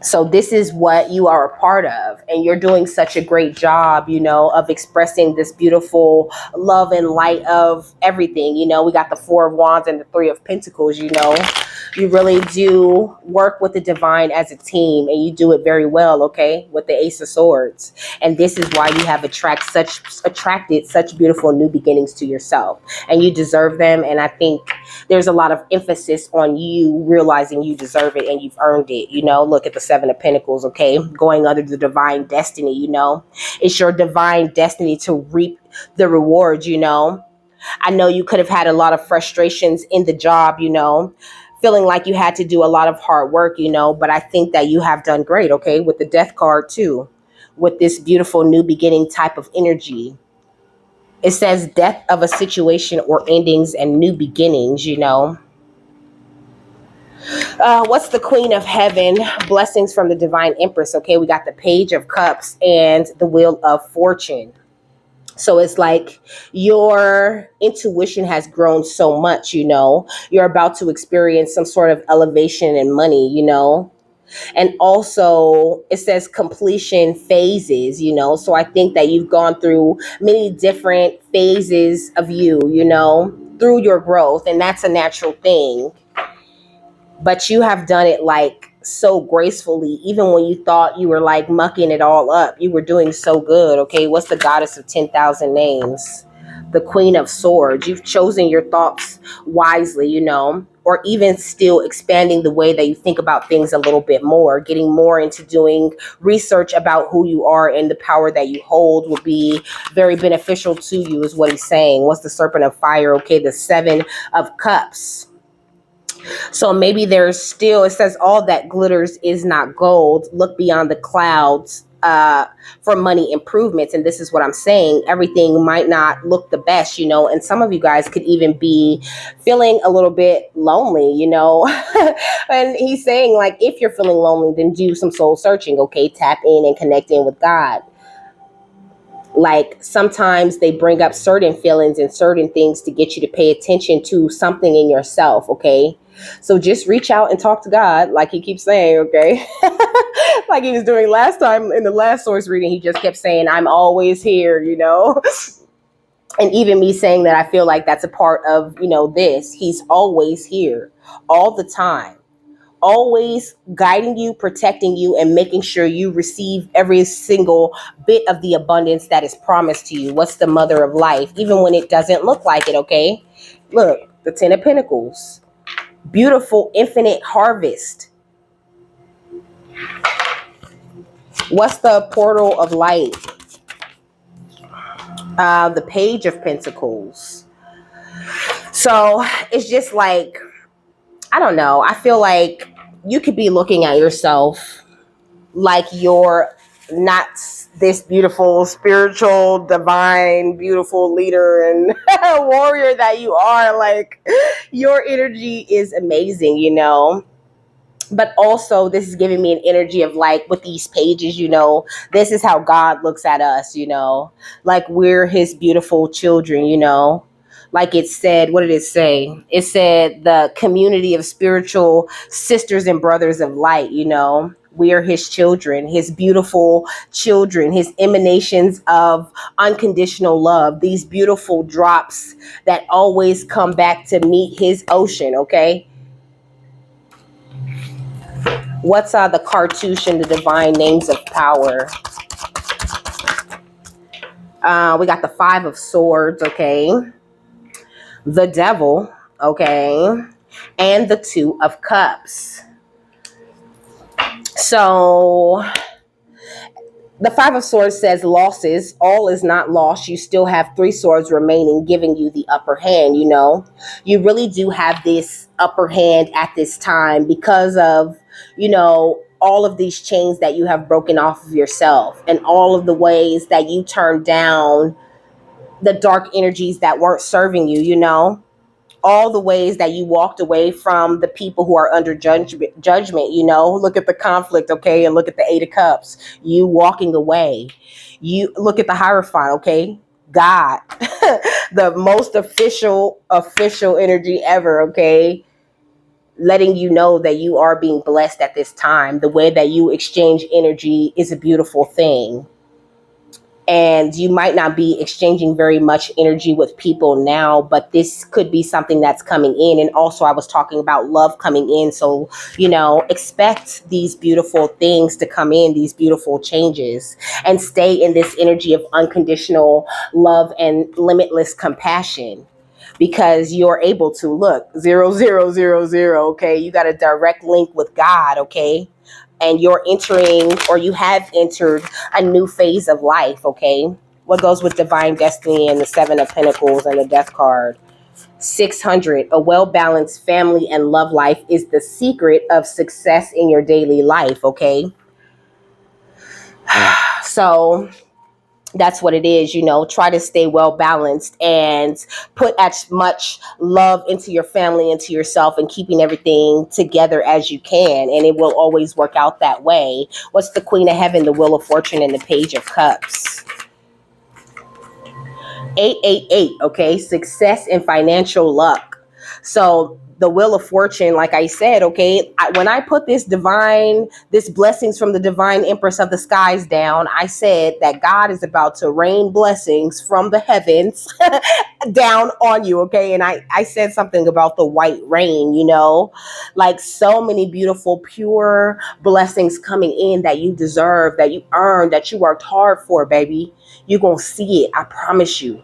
So this is what you are a part of, and you're doing such a great job, you know, of expressing this beautiful love and light of everything. You know, we got the Four of Wands and the Three of Pentacles. You know, you really do work with the divine as a team, and you do it very well. Okay, with the Ace of Swords, and this is why you have attracted such beautiful new beginnings to yourself, and you deserve them. And I think there's a lot of emphasis on you realizing you deserve it and you've earned it. You know, look at the Seven of Pentacles. Okay, going under the divine destiny. You know, it's your divine destiny to reap the rewards. You know, I know you could have had a lot of frustrations in the job, you know, feeling like you had to do a lot of hard work, you know, but I think that you have done great. Okay, with the Death card too, with this beautiful new beginning type of energy. It says death of a situation or endings and new beginnings, you know. What's the Queen of Heaven? Blessings from the Divine Empress. Okay, we got the Page of Cups and the Wheel of Fortune. So it's like your intuition has grown so much, you're about to experience some sort of elevation in money, and also it says completion phases, so I think that you've gone through many different phases of through your growth, and that's a natural thing, but you have done it like so gracefully. Even when you thought you were like mucking it all up, you were doing so good. Okay, what's the Goddess of 10,000 names? The Queen of Swords. You've chosen your thoughts wisely, or even still expanding the way that you think about things a little bit more, getting more into doing research about who you are and the power that you hold will be very beneficial to you, is what he's saying. What's the Serpent of Fire? Okay, the Seven of Cups. So maybe there's still, it says, all that glitters is not gold. Look beyond the clouds for money improvements. And this is what I'm saying. Everything might not look the best, and some of you guys could even be feeling a little bit lonely, and he's saying, like, if you're feeling lonely, then do some soul searching. Okay, tap in and connect in with God. Like, sometimes they bring up certain feelings and certain things to get you to pay attention to something in yourself. Okay, so just reach out and talk to God, like he keeps saying. Okay, like he was doing last time in the last source reading. He just kept saying, I'm always here, and even me saying that, I feel like that's a part of this. He's always here all the time, always guiding you, protecting you, and making sure you receive every single bit of the abundance that is promised to you. What's the Mother of Life? Even when it doesn't look like it. Okay, look, the Ten of Pentacles. Beautiful, infinite harvest. What's the Portal of Light? The Page of Pentacles. So it's just like, I don't know. I feel like you could be looking at yourself like you're not this beautiful, spiritual, divine, beautiful leader and warrior that you are. Like, your energy is amazing, But also, this is giving me an energy of, like, with these pages, this is how God looks at us, like we're his beautiful children, Like it said, what did it say? It said the community of spiritual sisters and brothers of light, We are his children, his beautiful children, his emanations of unconditional love, these beautiful drops that always come back to meet his ocean, okay? What's the cartouche and the divine names of power? We got the Five of Swords, okay? The Devil, okay? And the Two of Cups. So the Five of Swords says losses. All is not lost. You still have three swords remaining, giving you the upper hand, You really do have this upper hand at this time because of, all of these chains that you have broken off of yourself and all of the ways that you turned down the dark energies that weren't serving you, all the ways that you walked away from the people who are under judgment, Look at the conflict, okay? And look at the Eight of Cups. You walking away. You look at the Hierophant, okay? God, the most official energy ever, okay? Letting you know that you are being blessed at this time. The way that you exchange energy is a beautiful thing. And you might not be exchanging very much energy with people now, but this could be something that's coming in. And also, I was talking about love coming in. So, expect these beautiful things to come in, these beautiful changes, and stay in this energy of unconditional love and limitless compassion. Because you're able to look 0000, okay? You got a direct link with God, okay? And you're entering, or you have entered, a new phase of life, okay? What goes with divine destiny and the Seven of Pentacles and the Death card? 600, a well-balanced family and love life is the secret of success in your daily life, okay? So That's what it is, try to stay well balanced and put as much love into your family, into yourself, and keeping everything together as you can, and it will always work out that way. What's the Queen of Heaven, the Wheel of Fortune, and the Page of Cups? 888, okay? Success and financial luck. So the Wheel of Fortune, like I said, okay, when I put this blessings from the divine Empress of the skies down, I said that God is about to rain blessings from the heavens down on you, okay? And I said something about the white rain, like so many beautiful, pure blessings coming in that you deserve, that you earned, that you worked hard for, baby. You're going to see it. I promise you.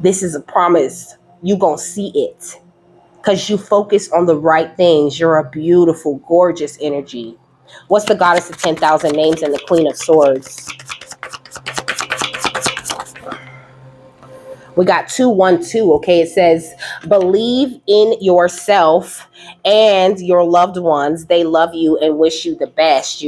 This is a promise. You're going to see it because you focus on the right things. You're a beautiful, gorgeous energy. What's the Goddess of 10,000 Names and the Queen of Swords? We got 212, okay? It says, believe in yourself and your loved ones. They love you and wish you the best,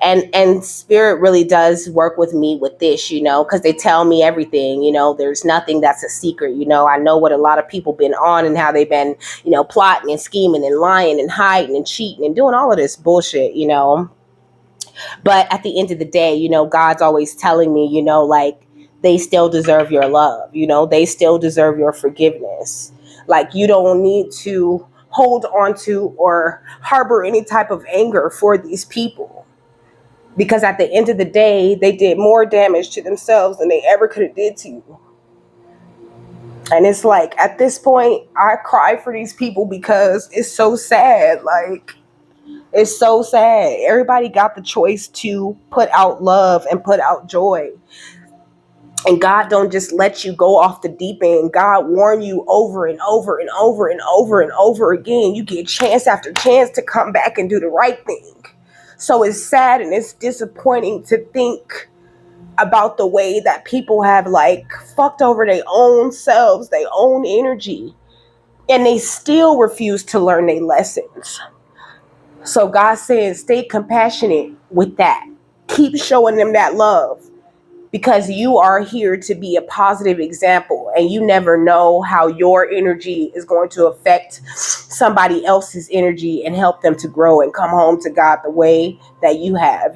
And spirit really does work with me with this, because they tell me everything, there's nothing that's a secret. I know what a lot of people been on and how they've been, plotting and scheming and lying and hiding and cheating and doing all of this bullshit, But at the end of the day, God's always telling me, like, they still deserve your love, they still deserve your forgiveness. Like, you don't need to hold on to or harbor any type of anger for these people. Because at the end of the day, they did more damage to themselves than they ever could have did to you. And it's like, at this point, I cry for these people because it's so sad. Like, it's so sad. Everybody got the choice to put out love and put out joy. And God don't just let you go off the deep end. God warn you over and over and over and over and over again. You get chance after chance to come back and do the right thing. So it's sad and it's disappointing to think about the way that people have like fucked over their own selves, their own energy, and they still refuse to learn their lessons. So God says, stay compassionate with that. Keep showing them that love, because you are here to be a positive example, and you never know how your energy is going to affect somebody else's energy and help them to grow and come home to God the way that you have,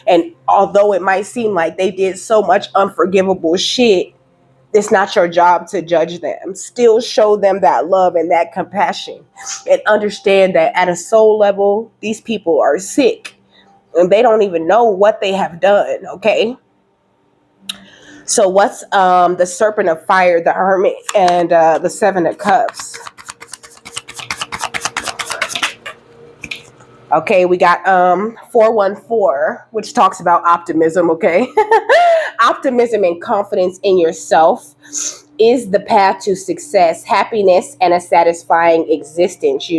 And although it might seem like they did so much unforgivable shit, it's not your job to judge them. Still show them that love and that compassion, and understand that at a soul level, these people are sick and they don't even know what they have done, okay? So what's the Serpent of Fire, the Hermit, and the Seven of Cups? Okay, we got 414, which talks about optimism, okay? Optimism and confidence in yourself is the path to success, happiness, and a satisfying existence,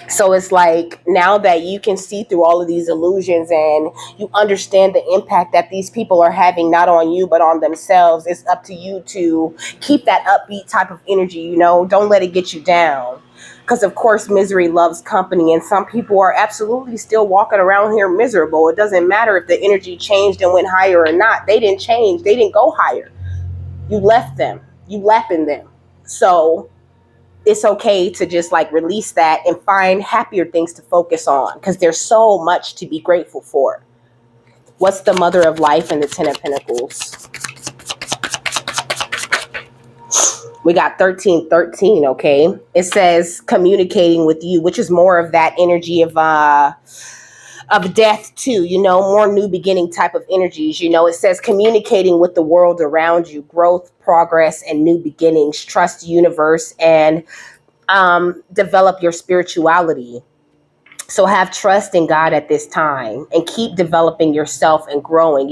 So it's like, now that you can see through all of these illusions and you understand the impact that these people are having, not on you, but on themselves, it's up to you to keep that upbeat type of energy, Don't let it get you down. Because, of course, misery loves company, and some people are absolutely still walking around here miserable. It doesn't matter if the energy changed and went higher or not. They didn't change. They didn't go higher. You left them. You left in them. So it's okay to just like release that and find happier things to focus on, because there's so much to be grateful for. What's the Mother of Life and the Ten of Pentacles? We got 1313, okay? It says communicating with you, which is more of that energy of death too, more new beginning type of energies. It says communicating with the world around you, growth, progress, and new beginnings. Trust the universe and develop your spirituality. So have trust in God at this time and keep developing yourself and growing,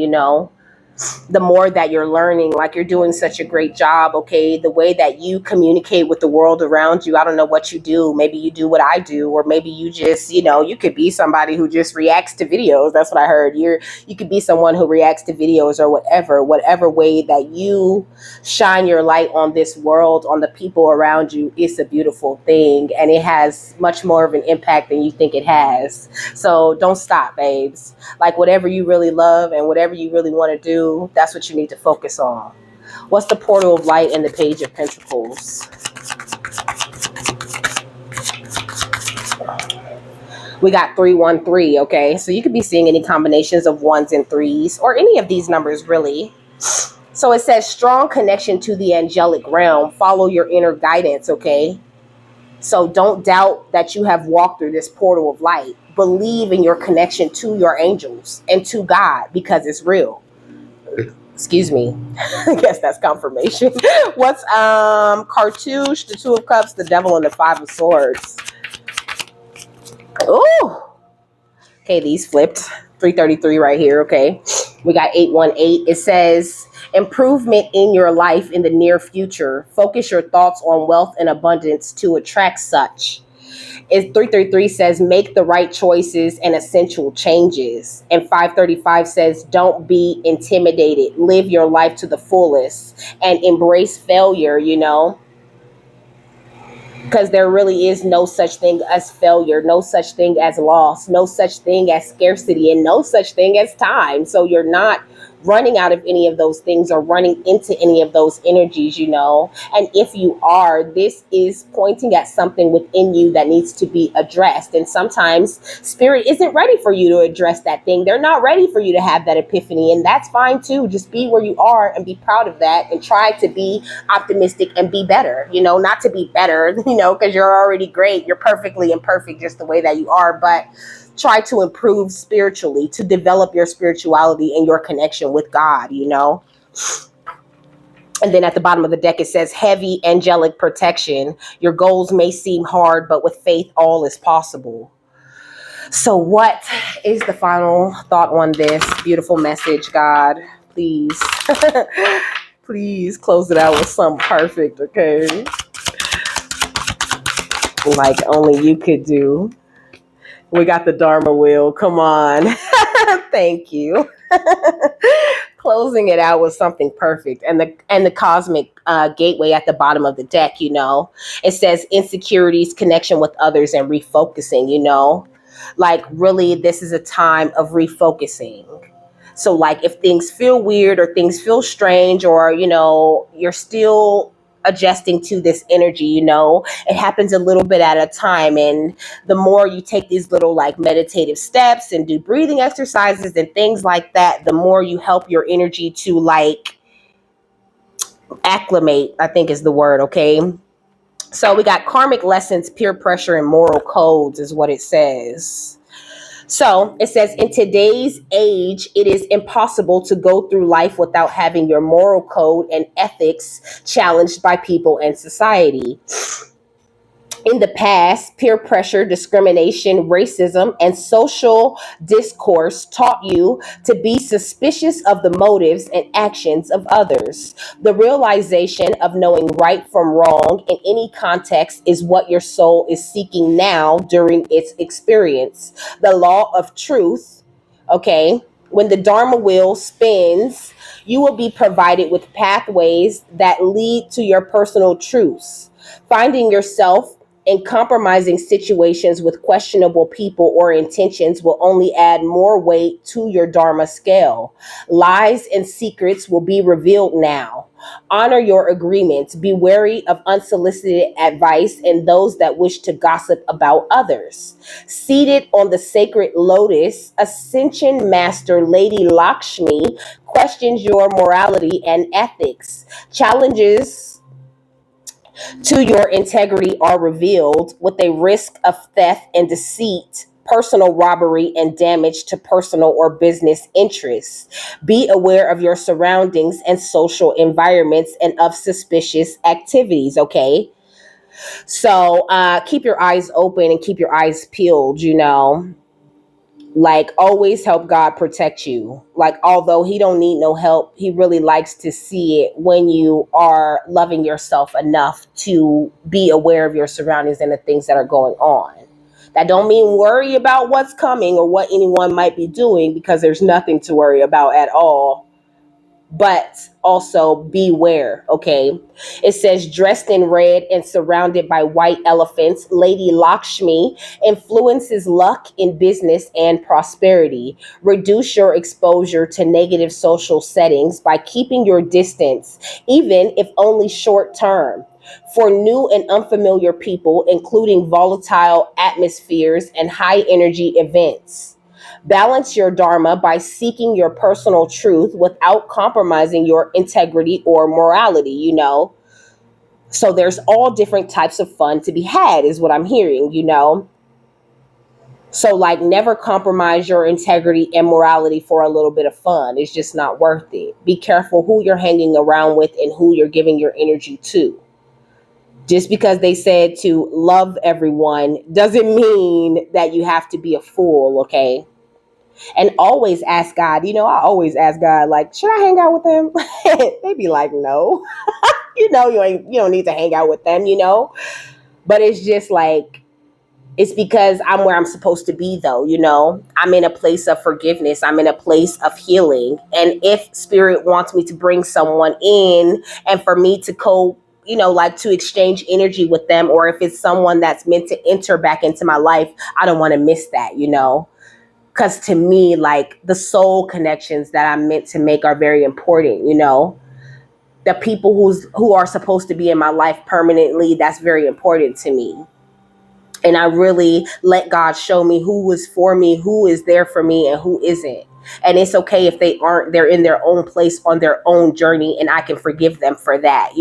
the more that you're learning, like you're doing such a great job, okay? The way that you communicate with the world around you, I don't know what you do. Maybe you do what I do, or maybe you just, you could be somebody who just reacts to videos. That's what I heard. You could be someone who reacts to videos or whatever way that you shine your light on this world, on the people around you. It's a beautiful thing, and it has much more of an impact than you think it has. So don't stop, babes. Like whatever you really love and whatever you really want to do, that's what you need to focus on. What's the portal of light and the page of pentacles? We got 313, okay? So you could be seeing any combinations of ones and threes, or any of these numbers really. So it says strong connection to the angelic realm. Follow your inner guidance, okay? So don't doubt that you have walked through this portal of light. Believe in your connection to your angels and to God, because it's real. Excuse me. I guess that's confirmation. What's Cartouche, the Two of Cups, the Devil, and the Five of Swords? Ooh. Okay, these flipped. 333 right here, okay? We got 818. It says improvement in your life in the near future. Focus your thoughts on wealth and abundance to attract such. 333 says make the right choices and essential changes. And 535 says don't be intimidated. Live your life to the fullest and embrace failure, because there really is no such thing as failure, no such thing as loss, no such thing as scarcity, and no such thing as time. So you're not running out of any of those things or running into any of those energies, And if you are, this is pointing at something within you that needs to be addressed. And sometimes spirit isn't ready for you to address that thing. They're not ready for you to have that epiphany. And that's fine too. Just be where you are and be proud of that, and try to be optimistic and be better, not to be better, because you're already great. You're perfectly imperfect just the way that you are. But try to improve spiritually, to develop your spirituality and your connection with God, And then at the bottom of the deck, it says heavy angelic protection. Your goals may seem hard, but with faith, all is possible. So what is the final thought on this beautiful message, God? Please, please close it out with something perfect, okay? Like only you could do. We got the Dharma wheel. Come on. Thank you. Closing it out with something perfect. And the cosmic gateway at the bottom of the deck, It says insecurities, connection with others, and refocusing, Like really, this is a time of refocusing. So like if things feel weird or things feel strange, or, you're still adjusting to this energy, it happens a little bit at a time. And the more you take these little like meditative steps and do breathing exercises and things like that, the more you help your energy to like acclimate, I think is the word, okay? So we got karmic lessons, peer pressure, and moral codes is what it says. So it says, in today's age, it is impossible to go through life without having your moral code and ethics challenged by people and society. In the past, peer pressure, discrimination, racism, and social discourse taught you to be suspicious of the motives and actions of others. The realization of knowing right from wrong in any context is what your soul is seeking now during its experience. The law of truth, okay? When the Dharma wheel spins, you will be provided with pathways that lead to your personal truths. Finding yourself in compromising situations with questionable people or intentions will only add more weight to your Dharma scale. Lies and secrets will be revealed now. Honor your agreements. Be wary of unsolicited advice and those that wish to gossip about others. Seated on the sacred lotus, Ascension Master Lady Lakshmi questions your morality and ethics. Challenges to your integrity are revealed with a risk of theft and deceit, personal robbery, and damage to personal or business interests. Be aware of your surroundings and social environments and of suspicious activities, okay? So keep your eyes open and keep your eyes peeled, Like, always help God protect you. Like, although he don't need no help, he really likes to see it when you are loving yourself enough to be aware of your surroundings and the things that are going on. That don't mean worry about what's coming or what anyone might be doing, because there's nothing to worry about at all. But also beware, okay? It says, dressed in red and surrounded by white elephants, Lady Lakshmi influences luck in business and prosperity. Reduce your exposure to negative social settings by keeping your distance, even if only short term. For new and unfamiliar people, including volatile atmospheres and high energy events. Balance your dharma by seeking your personal truth without compromising your integrity or morality, So there's all different types of fun to be had, is what I'm hearing. So, like, never compromise your integrity and morality for a little bit of fun. It's just not worth it. Be careful who you're hanging around with and who you're giving your energy to. Just because they said to love everyone doesn't mean that you have to be a fool, okay? And always ask God. I always ask God, like, should I hang out with them? They be like, no. You don't need to hang out with them, But it's just like, it's because I'm where I'm supposed to be, though, I'm in a place of forgiveness. I'm in a place of healing. And if spirit wants me to bring someone in and for me to like to exchange energy with them, or if it's someone that's meant to enter back into my life, I don't want to miss that, Because to me, like, the soul connections that I'm meant to make are very important, The people who are supposed to be in my life permanently, that's very important to me. And I really let God show me who is for me, who is there for me, and who isn't. And it's okay if they aren't. They're in their own place on their own journey, and I can forgive them for that,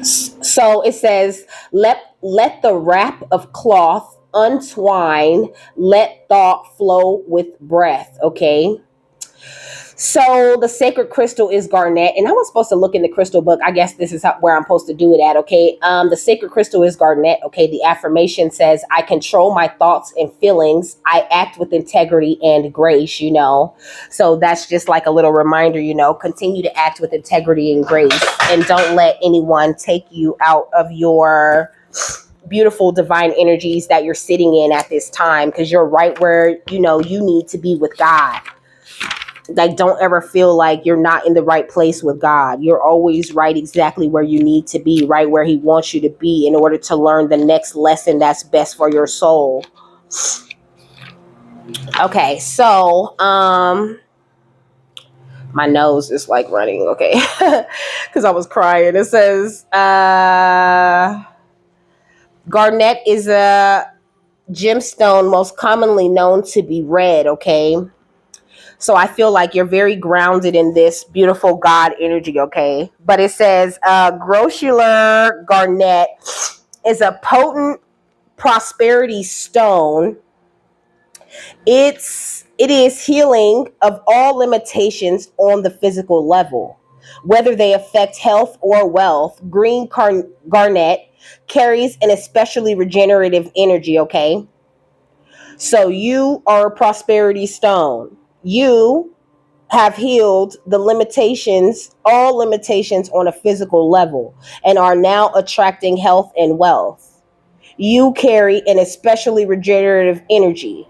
So it says, let the wrap of cloth untwine, let thought flow with breath, okay? So the sacred crystal is garnet, and I was supposed to look in the crystal book. I guess this is where I'm supposed to do it at, okay? The sacred crystal is garnet, okay? The affirmation says, I control my thoughts and feelings. I act with integrity and grace, So that's just like a little reminder, continue to act with integrity and grace, and don't let anyone take you out of your beautiful divine energies that you're sitting in at this time, because you're right where, you need to be with God. Like, don't ever feel like you're not in the right place with God. You're always right exactly where you need to be, right where he wants you to be, in order to learn the next lesson that's best for your soul. Okay, so my nose is like running, okay, because I was crying. It says garnet is a gemstone most commonly known to be red, okay? So I feel like you're very grounded in this beautiful God energy, okay? But it says grossular garnet is a potent prosperity stone. It is healing of all limitations on the physical level, whether they affect health or wealth. Green garnet carries an especially regenerative energy, okay? So you are a prosperity stone. You have healed the limitations, all limitations on a physical level, and are now attracting health and wealth. You carry an especially regenerative energy.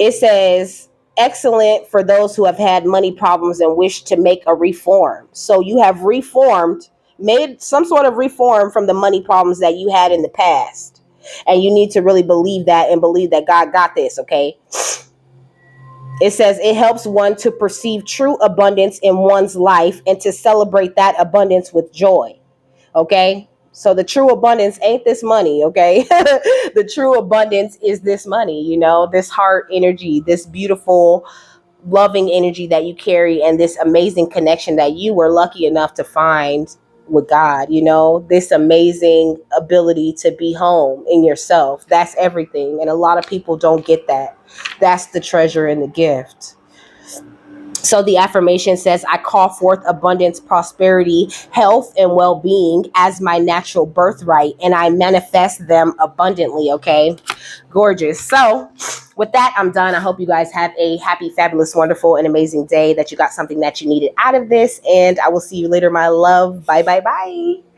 It says, excellent for those who have had money problems and wish to make a reform. So you have made some sort of reform from the money problems that you had in the past. And you need to really believe that, and believe that God got this, okay? It says it helps one to perceive true abundance in one's life and to celebrate that abundance with joy. Okay? So the true abundance ain't this money, okay? The true abundance is this money, this heart energy, this beautiful, loving energy that you carry, and this amazing connection that you were lucky enough to find with God, this amazing ability to be home in yourself. That's everything. And a lot of people don't get that. That's the treasure and the gift. So the affirmation says, I call forth abundance, prosperity, health, and well-being as my natural birthright, and I manifest them abundantly, okay? Gorgeous. So with that, I'm done. I hope you guys have a happy, fabulous, wonderful, and amazing day, that you got something that you needed out of this. And I will see you later, my love. Bye, bye, bye.